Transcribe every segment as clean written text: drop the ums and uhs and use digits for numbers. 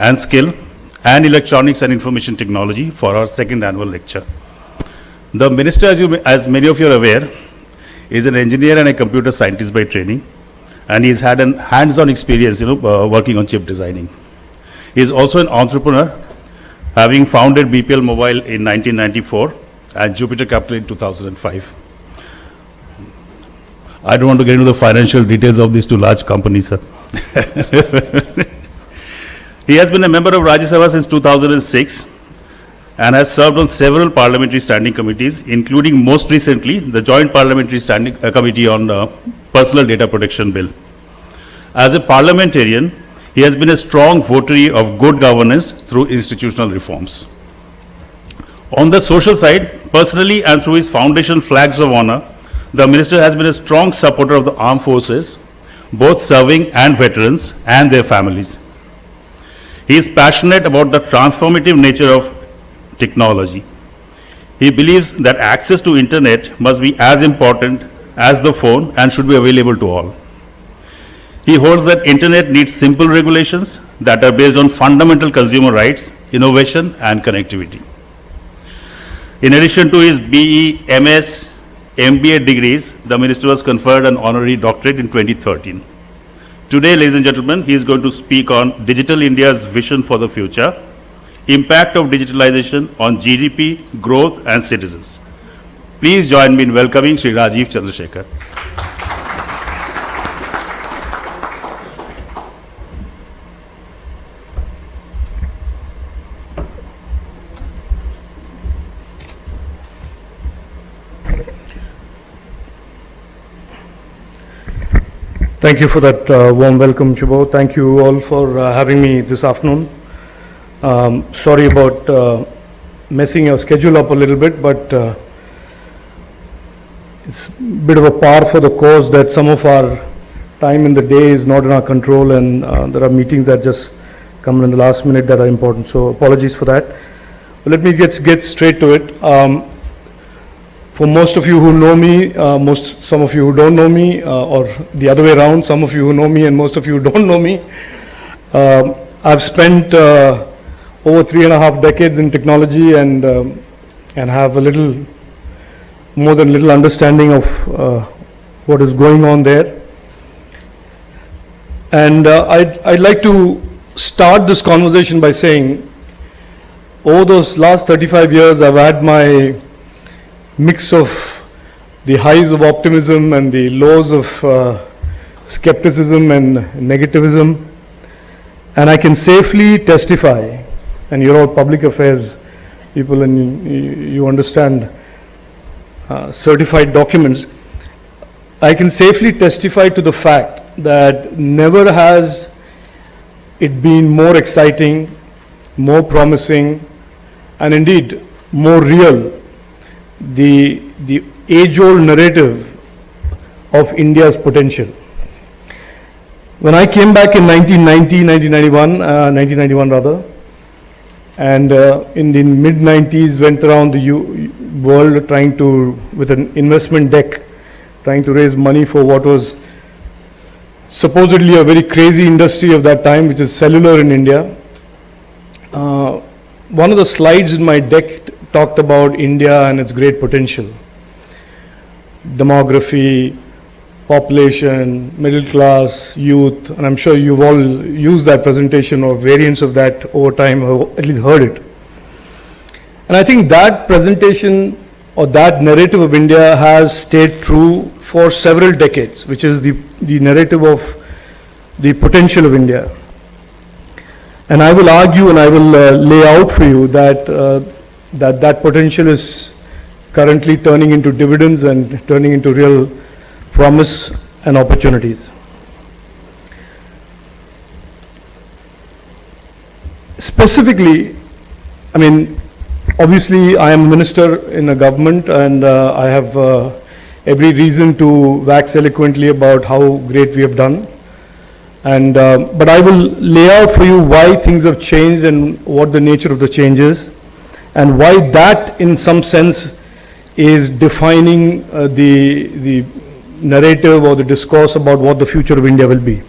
and Skill, and Electronics and Information Technology for our second annual lecture. The Minister, as many of you are aware, is an engineer and a computer scientist by training, and he's had a hands-on experience, working on chip designing. He is also an entrepreneur, having founded BPL Mobile in 1994 and Jupiter Capital in 2005. I don't want to get into the financial details of these two large companies, sir. He has been a member of Rajya Sabha since 2006 and has served on several parliamentary standing committees, including most recently the Joint Parliamentary Standing Committee on Personal Data Protection Bill. As a parliamentarian, he has been a strong votary of good governance through institutional reforms. On the social side, personally and through his foundation Flags of Honor, the Minister has been a strong supporter of the armed forces, both serving and veterans and their families. He is passionate about the transformative nature of technology. He believes that access to internet must be as important as the phone and should be available to all. He holds that internet needs simple regulations that are based on fundamental consumer rights, innovation and connectivity. In addition to his BE, MS, MBA degrees, the Minister was conferred an honorary doctorate in 2013. Today, ladies and gentlemen, he is going to speak on Digital India's vision for the future, impact of digitalization on GDP, growth and citizens. Please join me in welcoming Shri Rajeev Chandrasekhar. Thank you for that warm welcome, Shubho. Thank you all for having me this afternoon. Sorry about messing your schedule up a little bit, but it's a bit of a par for the course that some of our time in the day is not in our control, and there are meetings that just come in the last minute that are important. So apologies for that. But let me get straight to it. For most of you who know me, some of you who don't know me, or the other way around, some of you who know me and most of you who don't know me, I've spent over 3.5 decades in technology and have a little more than little understanding of what is going on there. And I'd like to start this conversation by saying, over those last 35 years, I've had my mix of the highs of optimism and the lows of skepticism and negativism, and I can safely testify, and you're all public affairs people and you understand certified documents, I can safely testify to the fact that never has it been more exciting, more promising, and indeed more real, the age-old narrative of India's potential. When I came back in 1991 rather, and in the mid-90s went around the world trying to, with an investment deck, trying to raise money for what was supposedly a very crazy industry of that time, which is cellular in India. One of the slides in my deck talked about India and its great potential. Demography, population, middle class, youth, and I'm sure you've all used that presentation or variants of that over time, or at least heard it. And I think that presentation or that narrative of India has stayed true for several decades, which is the narrative of the potential of India. And I will argue and I will lay out for you that that potential is currently turning into dividends and turning into real promise and opportunities. Specifically, I mean, obviously I am a minister in a government and I have every reason to wax eloquently about how great we have done. And but I will lay out for you why things have changed and what the nature of the change is, and why that in some sense is defining the narrative or the discourse about what the future of India will be.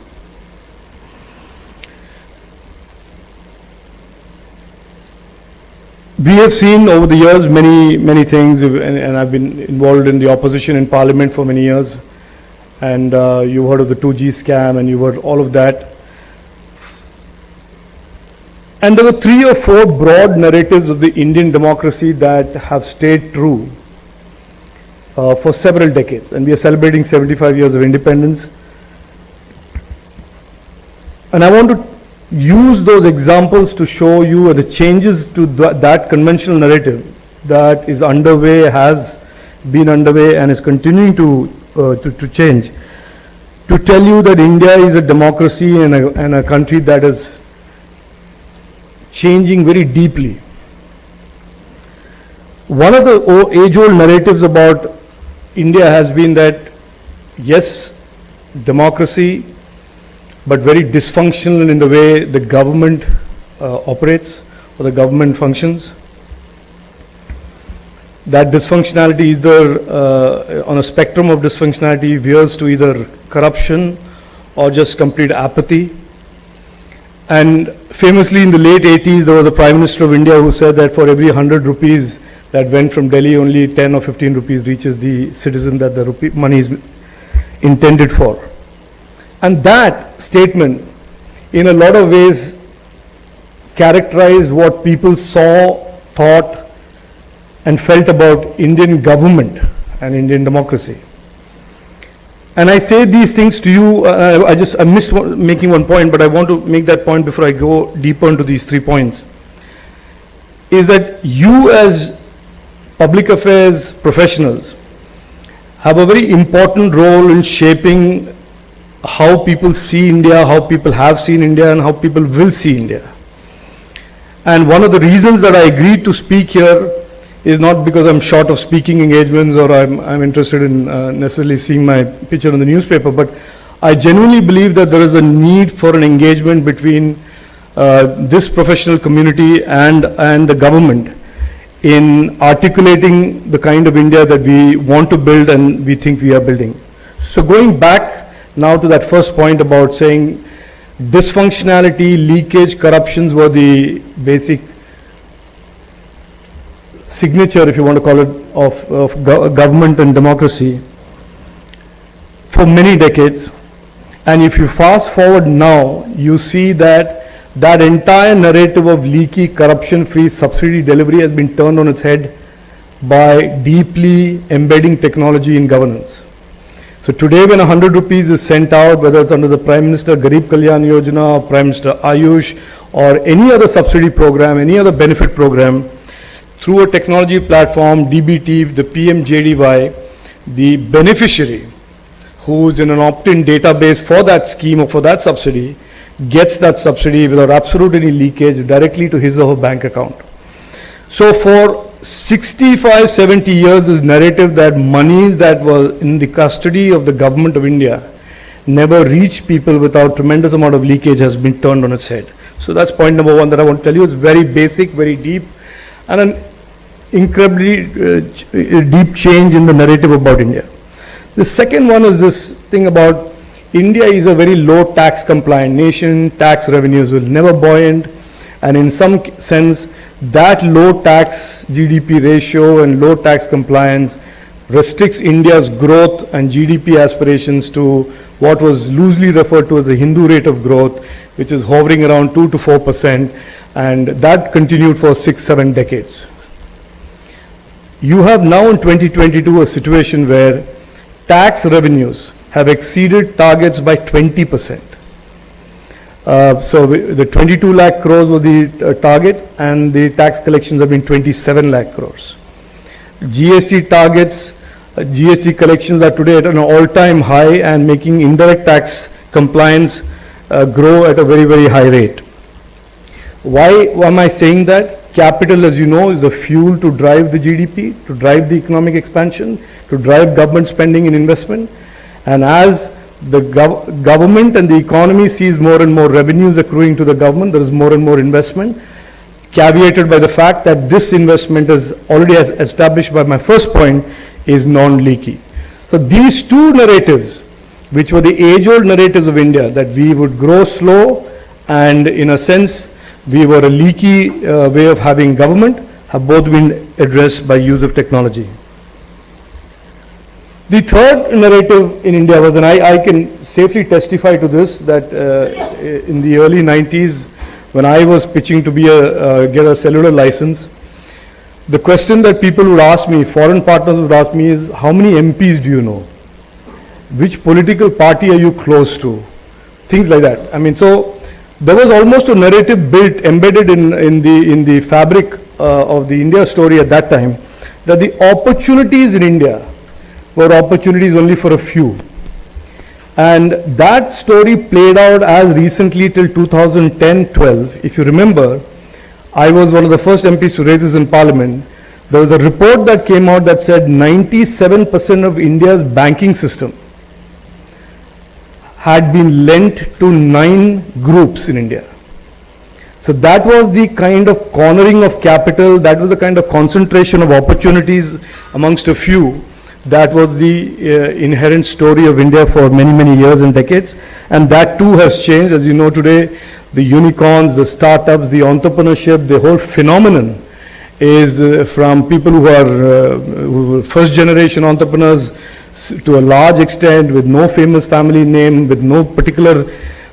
We have seen over the years many things, and I've been involved in the opposition in Parliament for many years. And you heard of the 2G scam, and you heard all of that. And there were 3 or 4 broad narratives of the Indian democracy that have stayed true for several decades. And we are celebrating 75 years of independence. And I want to use those examples to show you the changes to that conventional narrative that is underway, has been underway, and is continuing to change, to tell you that India is a democracy and a country that is changing very deeply. One of the age-old narratives about India has been that, yes, democracy, but very dysfunctional in the way the government operates or the government functions. That dysfunctionality either on a spectrum of dysfunctionality veers to either corruption or just complete apathy. And famously in the late 80s, there was a Prime Minister of India who said that for every 100 rupees that went from Delhi, only 10 or 15 rupees reaches the citizen that the money is intended for. And that statement, in a lot of ways, characterized what people saw, thought, and felt about Indian government and Indian democracy. And I say these things to you, I missed making one point, but I want to make that point before I go deeper into these 3 points, is that you as public affairs professionals have a very important role in shaping how people see India, how people have seen India, and how people will see India. And one of the reasons that I agreed to speak here is not because I'm short of speaking engagements or I'm interested in necessarily seeing my picture in the newspaper, but I genuinely believe that there is a need for an engagement between this professional community and the government in articulating the kind of India that we want to build and we think we are building. So going back now to that first point about saying dysfunctionality, leakage, corruptions were the basic signature, if you want to call it, of government and democracy for many decades. And if you fast forward now, you see that that entire narrative of leaky, corruption-free subsidy delivery has been turned on its head by deeply embedding technology in governance. So today when 100 rupees is sent out, whether it's under the Prime Minister Garib Kalyan Yojana, or Prime Minister Ayush, or any other subsidy program, any other benefit program, through a technology platform, DBT, the PMJDY, the beneficiary who's in an opt-in database for that scheme or for that subsidy gets that subsidy without absolute any leakage directly to his or her bank account. So for 65, 70 years, this narrative that monies that were in the custody of the government of India never reached people without tremendous amount of leakage has been turned on its head. So that's point number 1 that I want to tell you. It's very basic, very deep, and an incredibly deep change in the narrative about India. The second one is this thing about India is a very low tax compliant nation. Tax revenues will never buoyant, and in some sense that low tax GDP ratio and low tax compliance restricts India's growth and GDP aspirations to what was loosely referred to as the Hindu rate of growth, which is hovering around 2 to 4%, and that continued for 6-7 decades. You have now in 2022 a situation where tax revenues have exceeded targets by 20%. So the 22 lakh crores was the target, and the tax collections have been 27 lakh crores. GST targets, GST collections are today at an all-time high and making indirect tax compliance grow at a very, very high rate. Why am I saying that? Capital, as you know, is the fuel to drive the GDP, to drive the economic expansion, to drive government spending and investment. And as the government and the economy sees more and more revenues accruing to the government, there is more and more investment, caveated by the fact that this investment is already, as established by my first point, is non-leaky. So these two narratives, which were the age-old narratives of India, that we would grow slow and in a sense we were a leaky way of having government, have both been addressed by use of technology. The third narrative in India was, and I can safely testify to this, that in the early 90s, when I was pitching to be get a cellular license, the question that people would ask me, foreign partners would ask me, is how many MPs do you know? Which political party are you close to? Things like that. I mean, so there was almost a narrative built, embedded in the fabric of the India story at that time, that the opportunities in India were opportunities only for a few. And that story played out as recently till 2010-12. If you remember, I was one of the first MPs to raise this in Parliament. There was a report that came out that said 97% of India's banking system had been lent to 9 groups in India. So that was the kind of cornering of capital, that was the kind of concentration of opportunities amongst a few. That was the inherent story of India for many, many years and decades. And that too has changed. As you know today, the unicorns, the startups, the entrepreneurship, the whole phenomenon is from people who are first generation entrepreneurs to a large extent with no famous family name, with no particular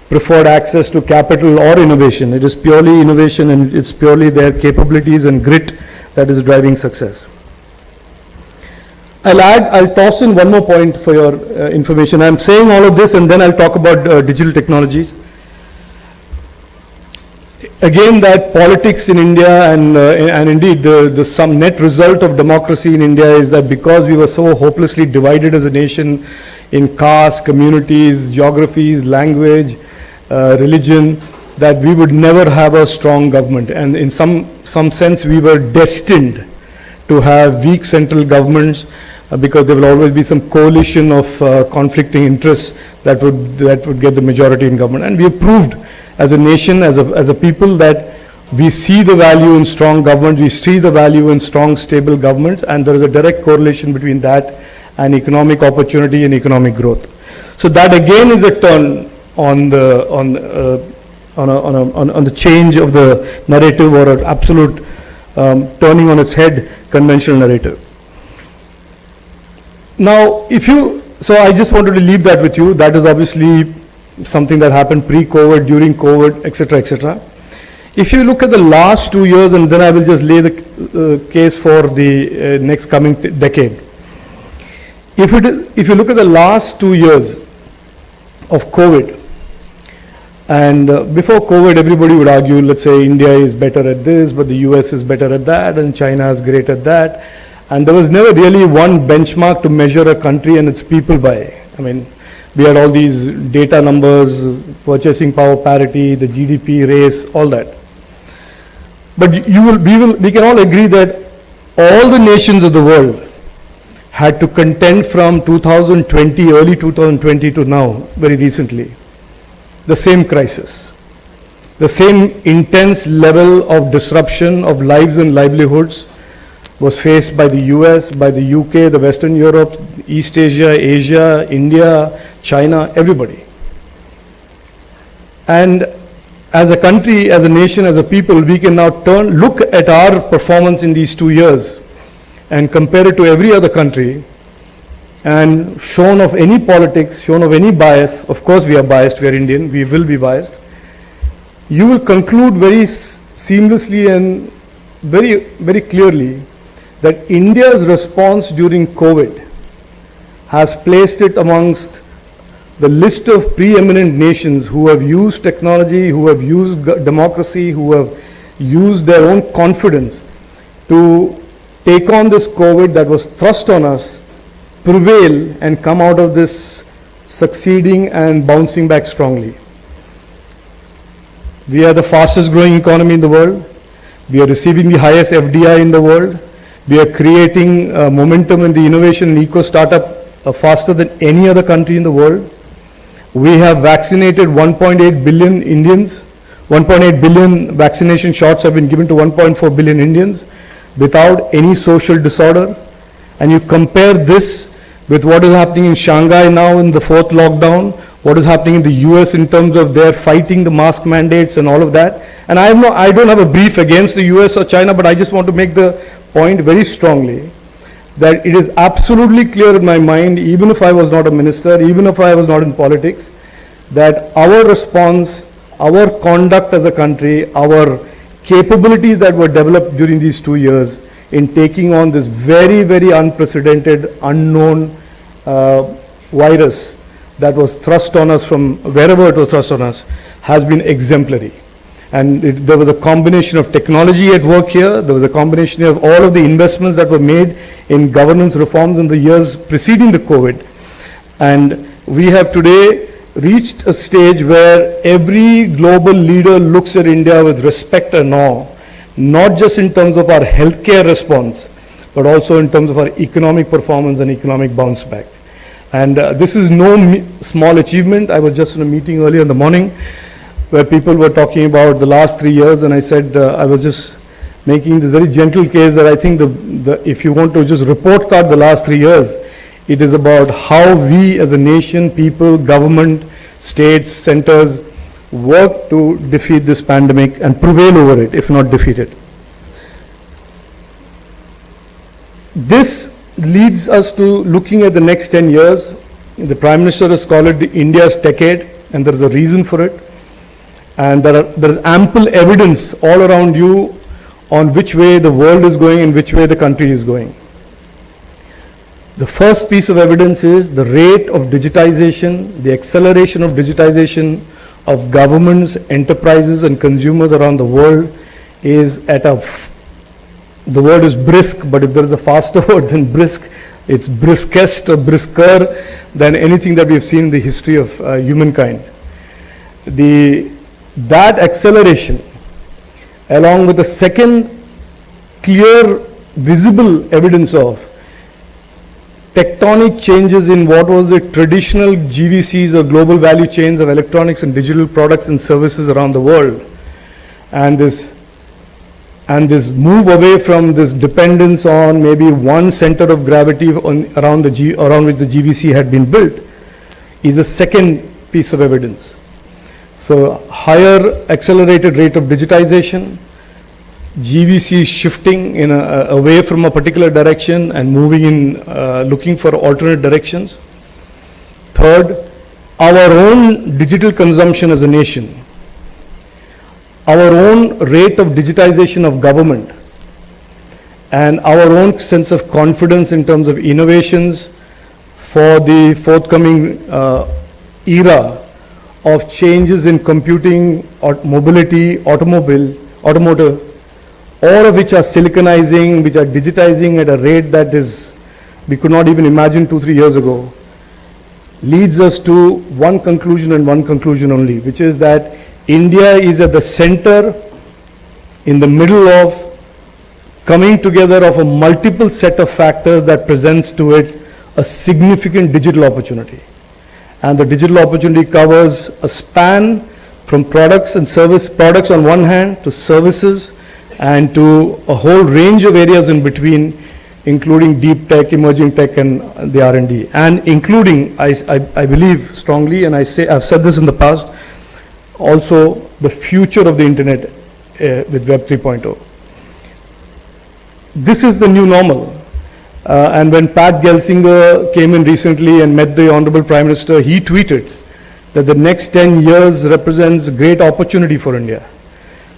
preferred access to capital or innovation. It is purely innovation and it's purely their capabilities and grit that is driving success. I'll toss in one more point for your information. I'm saying all of this and then I'll talk about digital technologies. Again, that politics in India and indeed the some net result of democracy in India is that because we were so hopelessly divided as a nation in castes, communities, geographies, language, religion, that we would never have a strong government. And in some sense, we were destined to have weak central governments because there will always be some coalition of conflicting interests that would get the majority in government. And we have proved as a nation, as a people, that we see the value in strong government, we see the value in strong, stable governments, and there is a direct correlation between that and economic opportunity and economic growth. So that again is a turn on the change of the narrative, or an absolute turning on its head conventional narrative. Now, so I just wanted to leave that with you. That is obviously something that happened pre-COVID, during COVID, etc., etc. If you look at the last 2 years, and then I will just lay the case for the next coming decade. If you look at the last 2 years of COVID, and before COVID, everybody would argue, let's say India is better at this, but the US is better at that, and China is great at that. And there was never really one benchmark to measure a country and its people by. I mean, we had all these data numbers, purchasing power parity, the GDP race, all that. But we can all agree that all the nations of the world had to contend from 2020, early 2020 to now, very recently, the same crisis, the same intense level of disruption of lives and livelihoods was faced by the US, by the UK, the Western Europe, East Asia, Asia, India, China, everybody. And as a country, as a nation, as a people, we can now look at our performance in these 2 years and compare it to every other country, and shorn of any politics, shorn of any bias. Of course we are biased, we are Indian, we will be biased. You will conclude very seamlessly and very, very clearly that India's response during COVID has placed it amongst the list of preeminent nations who have used technology, who have used democracy, who have used their own confidence to take on this COVID that was thrust on us, prevail and come out of this succeeding and bouncing back strongly. We are the fastest growing economy in the world. We are receiving the highest FDI in the world. We are creating momentum in the innovation and eco startup faster than any other country in the world. We have vaccinated 1.8 billion Indians. 1.8 billion vaccination shots have been given to 1.4 billion Indians without any social disorder. And you compare this with what is happening in Shanghai now in the 4th lockdown, what is happening in the US in terms of their fighting the mask mandates and all of that. And I don't have a brief against the US or China, but I just want to make the point very strongly that it is absolutely clear in my mind, even if I was not a minister, even if I was not in politics, that our response, our conduct as a country, our capabilities that were developed during these 2 years in taking on this very, very unprecedented, unknown virus that was thrust on us from wherever it was thrust on us, has been exemplary. And there was a combination of technology at work here, there was a combination of all of the investments that were made in governance reforms in the years preceding the COVID. And we have today reached a stage where every global leader looks at India with respect and awe, not just in terms of our healthcare response, but also in terms of our economic performance and economic bounce back. And this is no small achievement. I was just in a meeting earlier in the morning where people were talking about the last 3 years, and I said, I was just making this very gentle case that I think if you want to just report card the last 3 years, it is about how we as a nation, people, government, states, centers, work to defeat this pandemic and prevail over it, if not defeat it. This leads us to looking at the next 10 years. The Prime Minister has called it the India's decade, and there is a reason for it. And there is ample evidence all around you on which way the world is going and which way the country is going. The first piece of evidence is the rate of digitization, the acceleration of digitization of governments, enterprises, and consumers around the world is at the word is brisk, but if there is a faster word than brisk, it's briskest or brisker than anything that we've seen in the history of humankind. That acceleration, along with the second clear, visible evidence of tectonic changes in what was the traditional GVCs or global value chains of electronics and digital products and services around the world, and this move away from this dependence on maybe one center of gravity around which the GVC had been built, is a second piece of evidence. So higher accelerated rate of digitization, GVC shifting away from a particular direction and moving in, looking for alternate directions. Third, our own digital consumption as a nation, our own rate of digitization of government, and our own sense of confidence in terms of innovations for the forthcoming era of changes in computing, mobility, automotive, all of which are siliconizing, which are digitizing at a rate that we could not even imagine 2-3 years ago, leads us to one conclusion and one conclusion only, which is that India is at the center, in the middle of coming together of a multiple set of factors that presents to it a significant digital opportunity. And the digital opportunity covers a span from products on one hand, to services, and to a whole range of areas in between, including deep tech, emerging tech, and the R&D, and including, I believe strongly, and I've said this in the past, also the future of the internet with Web 3.0. This is the new normal. And when Pat Gelsinger came in recently and met the Honorable Prime Minister, he tweeted that the next 10 years represents great opportunity for India.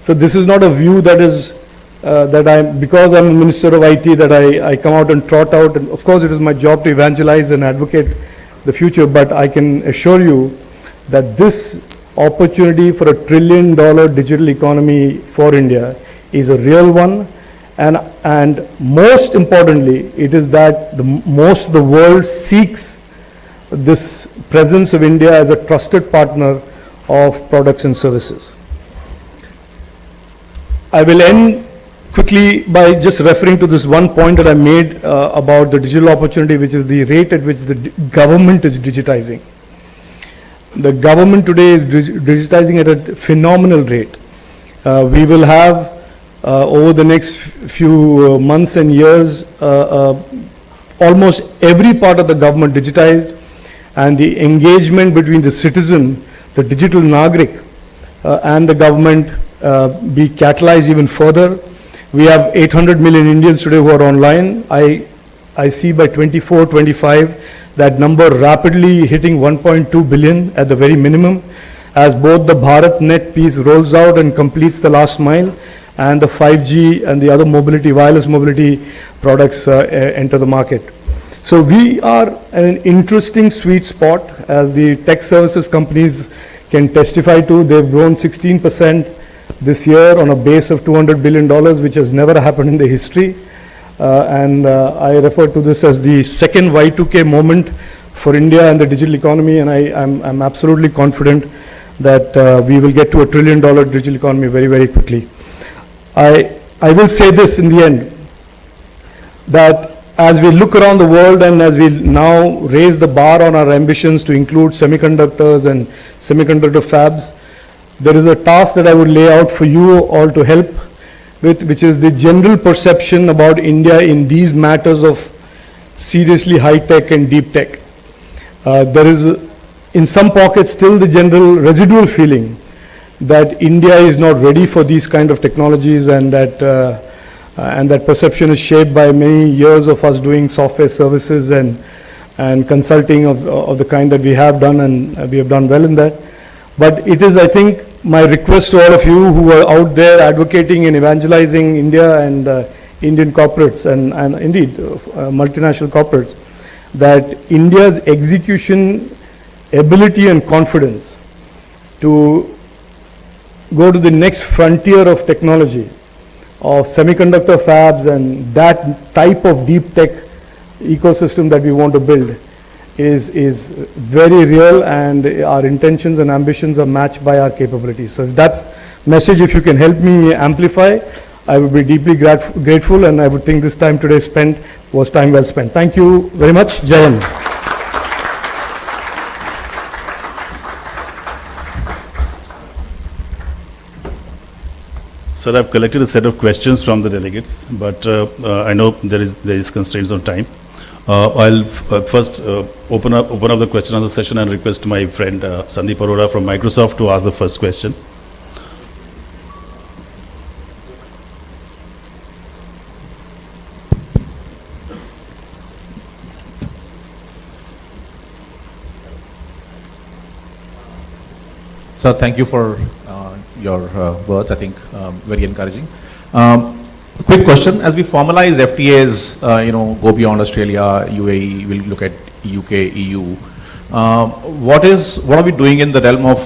So this is not a view that is, because I'm a Minister of IT, that I come out and trot out, and of course it is my job to evangelize and advocate the future, but I can assure you that this opportunity for $1 trillion digital economy for India is a real one. And most importantly, it is that most of the world seeks this presence of India as a trusted partner of products and services. I will end quickly by just referring to this one point that I made about the digital opportunity, which is the rate at which the government is digitizing. The government today is digitizing at a phenomenal rate. We will have over the next few months and years, almost every part of the government digitized, and the engagement between the citizen, the digital Nagrik, and the government be catalyzed even further. We have 800 million Indians today who are online. I see by 24, 25, that number rapidly hitting 1.2 billion at the very minimum, as both the BharatNet piece rolls out and completes the last mile, and the 5G and the other mobility, wireless mobility products enter the market. So we are at an interesting sweet spot, as the tech services companies can testify to. They've grown 16% this year on a base of $200 billion, which has never happened in the history. I refer to this as the second Y2K moment for India and the digital economy, and I'm absolutely confident that we will get to $1 trillion digital economy very, very quickly. I will say this in the end, that as we look around the world and as we now raise the bar on our ambitions to include semiconductors and semiconductor fabs, there is a task that I would lay out for you all to help with, which is the general perception about India in these matters of seriously high tech and deep tech. There is, in some pockets, still the general residual feeling that India is not ready for these kind of technologies, and that perception is shaped by many years of us doing software services and consulting of the kind that we have done, and we have done well in that. But it is, I think, my request to all of you who are out there advocating and evangelizing India and Indian corporates and indeed multinational corporates, that India's execution ability and confidence to go to the next frontier of technology, of semiconductor fabs and that type of deep tech ecosystem that we want to build is very real, and our intentions and ambitions are matched by our capabilities. So if that message, if you can help me amplify, I would be deeply grateful, and I would think this time today spent was time well spent. Thank you very much. Jai Hind. Sir, I've collected a set of questions from the delegates, but I know there is constraints on time. I'll first open up the question answer session and request my friend Sandeep Arora from Microsoft to ask the first question. Sir, thank you for your words. I think very encouraging. Quick question: as we formalize FTAs, go beyond Australia, UAE, we'll look at UK, EU. What are we doing in the realm of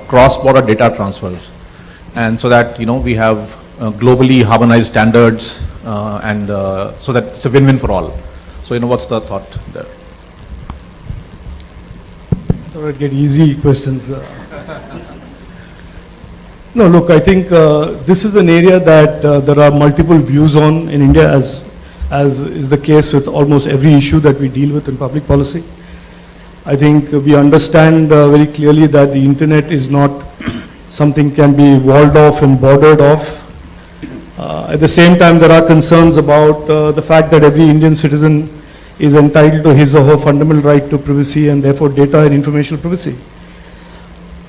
cross-border data transfers, and so that we have globally harmonized standards, and so that it's a win-win for all. So what's the thought there? So I get easy questions. No, look, I think this is an area that there are multiple views on in India, as is the case with almost every issue that we deal with in public policy. I think we understand very clearly that the internet is not something can be walled off and bordered off. At the same time, there are concerns about the fact that every Indian citizen is entitled to his or her fundamental right to privacy, and therefore data and informational privacy.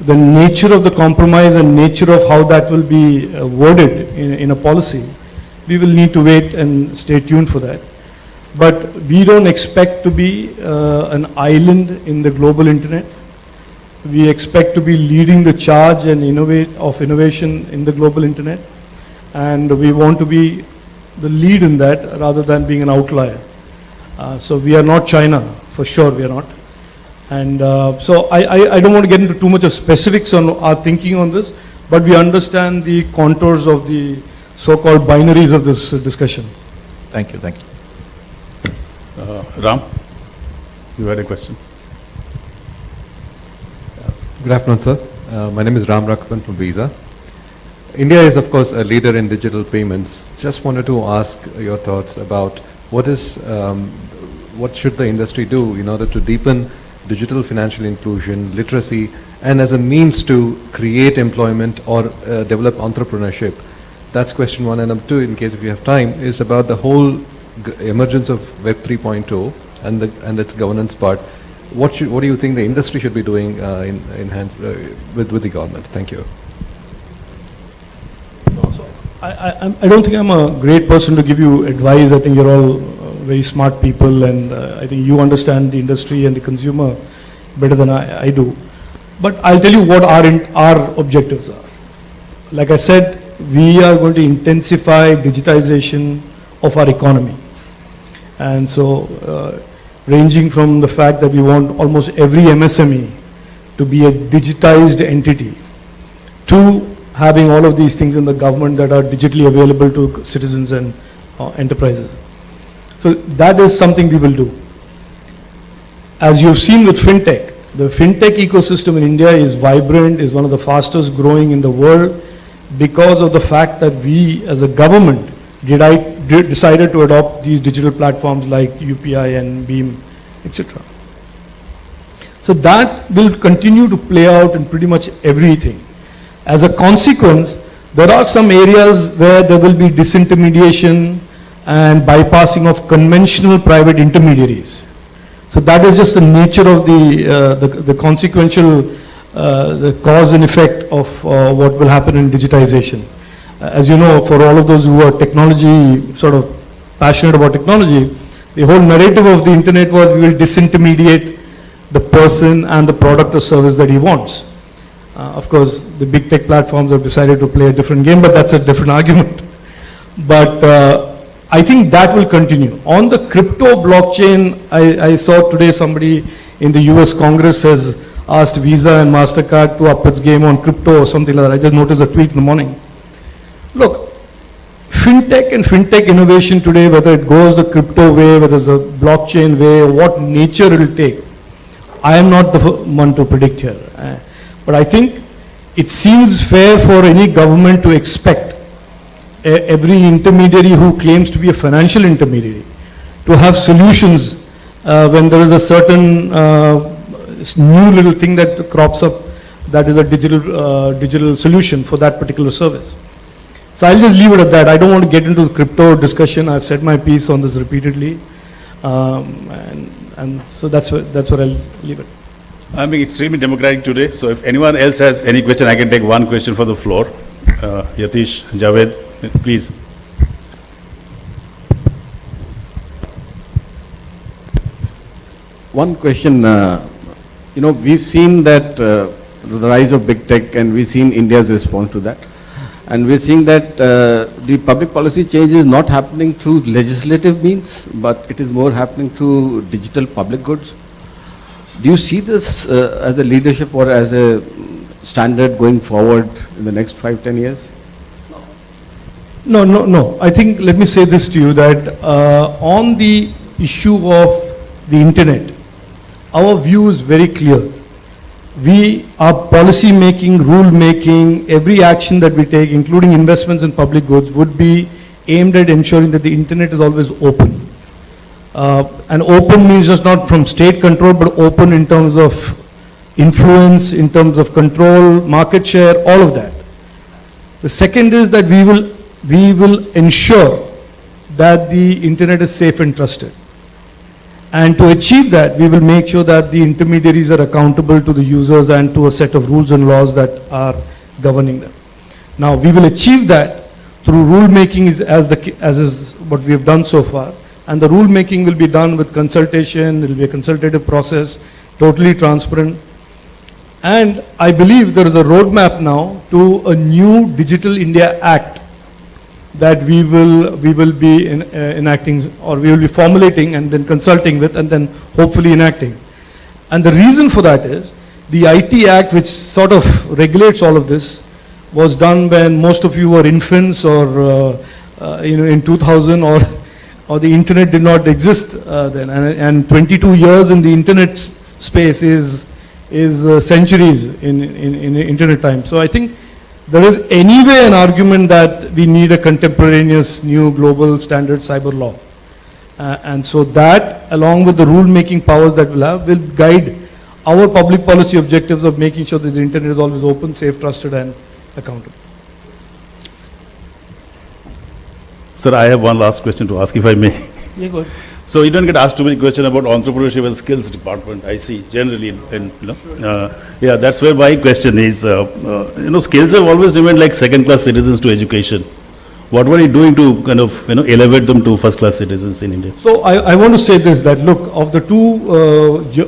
The nature of the compromise and nature of how that will be worded in a policy, we will need to wait and stay tuned for that. But we don't expect to be an island in the global internet. We expect to be leading the charge and innovation in the global internet. And we want to be the lead in that rather than being an outlier. So we are not China, for sure we are not. And so I don't want to get into too much of specifics on our thinking on this, but we understand the contours of the so-called binaries of this discussion. Thank you. Ram, you had a question? Good afternoon, sir. My name is Ram Rakhan from Visa. India is, of course, a leader in digital payments. Just wanted to ask your thoughts about what should the industry do in order to deepen digital financial inclusion, literacy, and as a means to create employment or develop entrepreneurship. That's question one. And number two, in case if you have time, is about the whole emergence of Web 3.0 and its governance part. what do you think the industry should be doing in hands with the government? Thank you. I don't think I'm a great person to give you advice. I think you're all very smart people, and I think you understand the industry and the consumer better than I do. But I'll tell you what our objectives are. Like I said, we are going to intensify digitization of our economy. And so, ranging from the fact that we want almost every MSME to be a digitized entity, to having all of these things in the government that are digitally available to citizens and enterprises. So that is something we will do. As you've seen with fintech, the fintech ecosystem in India is vibrant, is one of the fastest growing in the world because of the fact that we as a government decided to adopt these digital platforms like UPI and Beam, etc. So that will continue to play out in pretty much everything. As a consequence, there are some areas where there will be disintermediation and bypassing of conventional private intermediaries. So that is just the nature of the consequential, the cause and effect of what will happen in digitization. As you know, for all of those who are technology, sort of passionate about technology, the whole narrative of the internet was we will disintermediate the person and the product or service that he wants. Of course, the big tech platforms have decided to play a different game, but that's a different argument. But I think that will continue. On the crypto blockchain, I saw today somebody in the US Congress has asked Visa and MasterCard to up its game on crypto or something like that. I just noticed a tweet in the morning. Look, fintech and fintech innovation today, whether it goes the crypto way, whether it's the blockchain way, what nature it will take, I am not the one to predict here. But I think it seems fair for any government to expect every intermediary who claims to be a financial intermediary to have solutions when there is a certain new little thing that crops up that is a digital solution for that particular service. So I'll just leave it at that. I don't want to get into the crypto discussion. I've said my piece on this repeatedly. And so that's where I'll leave it. I'm being extremely democratic today, so if anyone else has any question, I can take one question for the floor. Yatish, Javed, please. One question, we've seen that the rise of big tech, and we've seen India's response to that. And we're seeing that the public policy change is not happening through legislative means, but it is more happening through digital public goods. Do you see this as a leadership or as a standard going forward in the next 5-10 years? No. I think, let me say this to you, that on the issue of the internet, our view is very clear. Our policy making, rule making, every action that we take, including investments in public goods, would be aimed at ensuring that the internet is always open. And open means just not from state control, but open in terms of influence, in terms of control, market share, all of that. The second is that we will ensure that the internet is safe and trusted. And to achieve that, we will make sure that the intermediaries are accountable to the users and to a set of rules and laws that are governing them. Now, we will achieve that through rule making as is what we have done so far. And the rule making will be done with consultation, it will be a consultative process, totally transparent. And I believe there is a roadmap now to a new Digital India Act that we will be enacting, or we will be formulating and then consulting with and then hopefully enacting. And the reason for that is the IT Act, which sort of regulates all of this, was done when most of you were infants or in 2000 or the internet did not exist then. And 22 years in the internet space is centuries in internet time. So I think there is anyway an argument that we need a contemporaneous new global standard cyber law. And so that, along with the rule-making powers that we'll have, will guide our public policy objectives of making sure that the internet is always open, safe, trusted, and accountable. Sir, I have one last question to ask, if I may. Yeah, go ahead. So you don't get asked too many questions about entrepreneurship and skills department, I see, generally, yeah, that's where my question is, skills have always remained like second-class citizens to education. What were you doing to kind of, elevate them to first-class citizens in India? So I want to say this, that look, of the two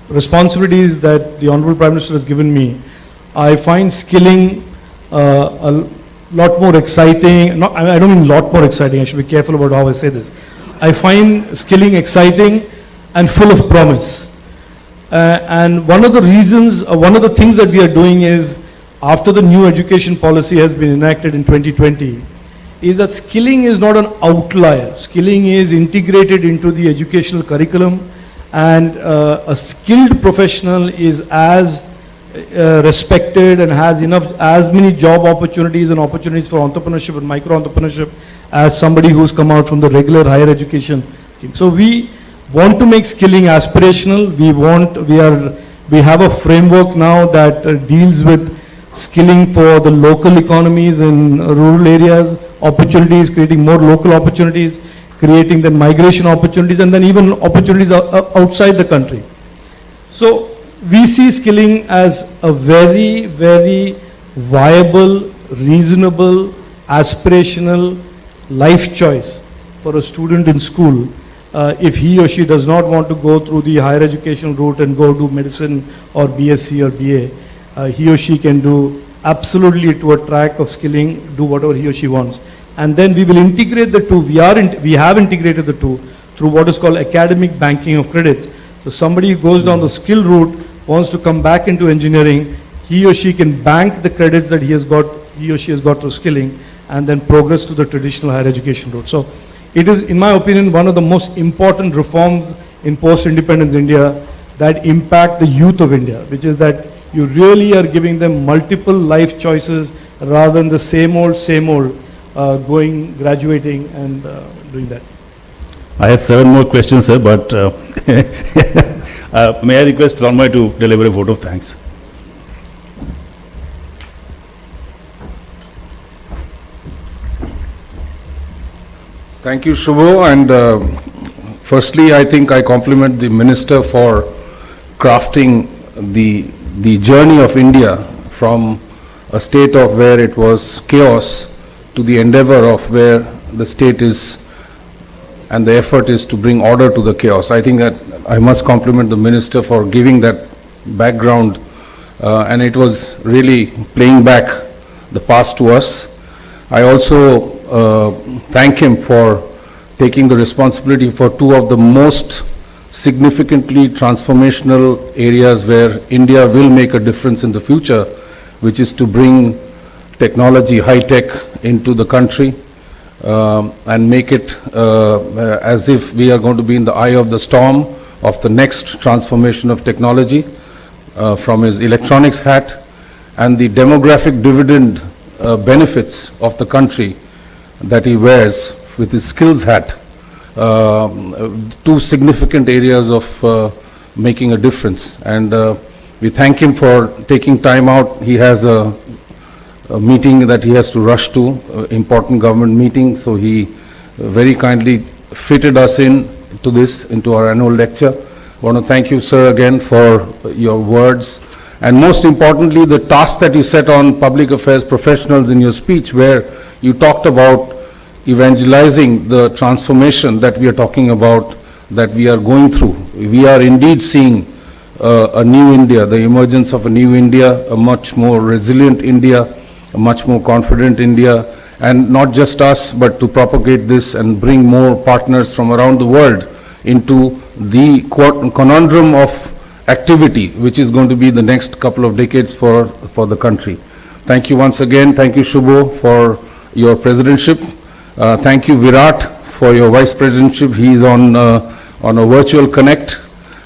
responsibilities that the Honorable Prime Minister has given me, I find skilling a lot more exciting. I don't mean lot more exciting, I should be careful about how I say this. I find skilling exciting and full of promise. And one of the reasons, one of the things that we are doing is, after the new education policy has been enacted in 2020, is that skilling is not an outlier. Skilling is integrated into the educational curriculum, and a skilled professional is as respected and has as many job opportunities and opportunities for entrepreneurship and micro-entrepreneurship as somebody who's come out from the regular higher education scheme. So we want to make skilling aspirational. We have a framework now that deals with skilling for the local economies in rural areas, opportunities, creating more local opportunities, creating the migration opportunities, and then even opportunities outside the country. So we see skilling as a very, very viable, reasonable, aspirational life choice for a student in school. If he or she does not want to go through the higher education route and go do medicine or BSc or BA, he or she can do absolutely to a track of skilling, do whatever he or she wants. And then we will integrate the two. We have integrated the two through what is called academic banking of credits. So somebody who goes down the skill route, wants to come back into engineering, he or she can bank the credits that he or she has got through skilling, and then progress to the traditional higher education route. So it is, in my opinion, one of the most important reforms in post-independence India that impact the youth of India, which is that you really are giving them multiple life choices rather than the same old, graduating and doing that. I have 7 more questions, sir, but may I request Ranmay to deliver a vote of thanks? Thank you, Shubho, and firstly, I think I compliment the Minister for crafting the journey of India from a state of where it was chaos to the endeavor of where the state is and the effort is to bring order to the chaos. I think that I must compliment the Minister for giving that background, and it was really playing back the past to us. I also thank him for taking the responsibility for 2 of the most significantly transformational areas where India will make a difference in the future, which is to bring technology, high-tech into the country and make it as if we are going to be in the eye of the storm of the next transformation of technology, from his electronics hat and the demographic dividend benefits of the country that he wears with his skills hat. 2 significant areas of making a difference, and we thank him for taking time out. He has a meeting that he has to rush to, important government meeting, so he very kindly fitted us into our annual lecture. I want to thank you, sir, again for your words, and most importantly the task that you set on public affairs professionals in your speech, where you talked about evangelizing the transformation that we are talking about, that we are going through. We are indeed seeing a new India, the emergence of a new India, a much more resilient India, a much more confident India, and not just us, but to propagate this and bring more partners from around the world into the conundrum of activity, which is going to be the next couple of decades for the country. Thank you once again. Thank you, Shubho, for your presidentship. Thank you, Virat, for your vice presidentship. He is on a virtual connect,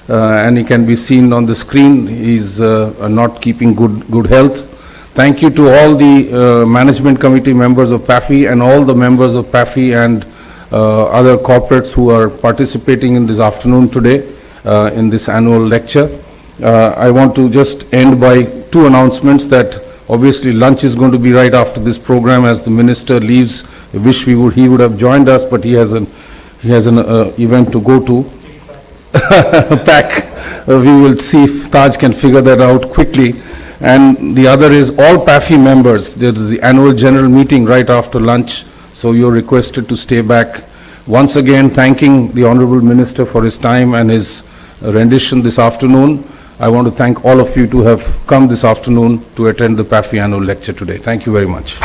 and he can be seen on the screen. He's not keeping good health. Thank you to all the management committee members of PAFI and all the members of PAFI and other corporates who are participating in this afternoon today in this annual lecture. I want to just end by 2 announcements that obviously lunch is going to be right after this program as the minister leaves. I wish he would have joined us, but he has a he has an event to go to. Pack. We will see if Taj can figure that out quickly. And the other is all PAFI members. There is the annual general meeting right after lunch, so you're requested to stay back. Once again, thanking the Honorable Minister for his time and his rendition this afternoon. I want to thank all of you to have come this afternoon to attend the PAFI annual lecture today. Thank you very much.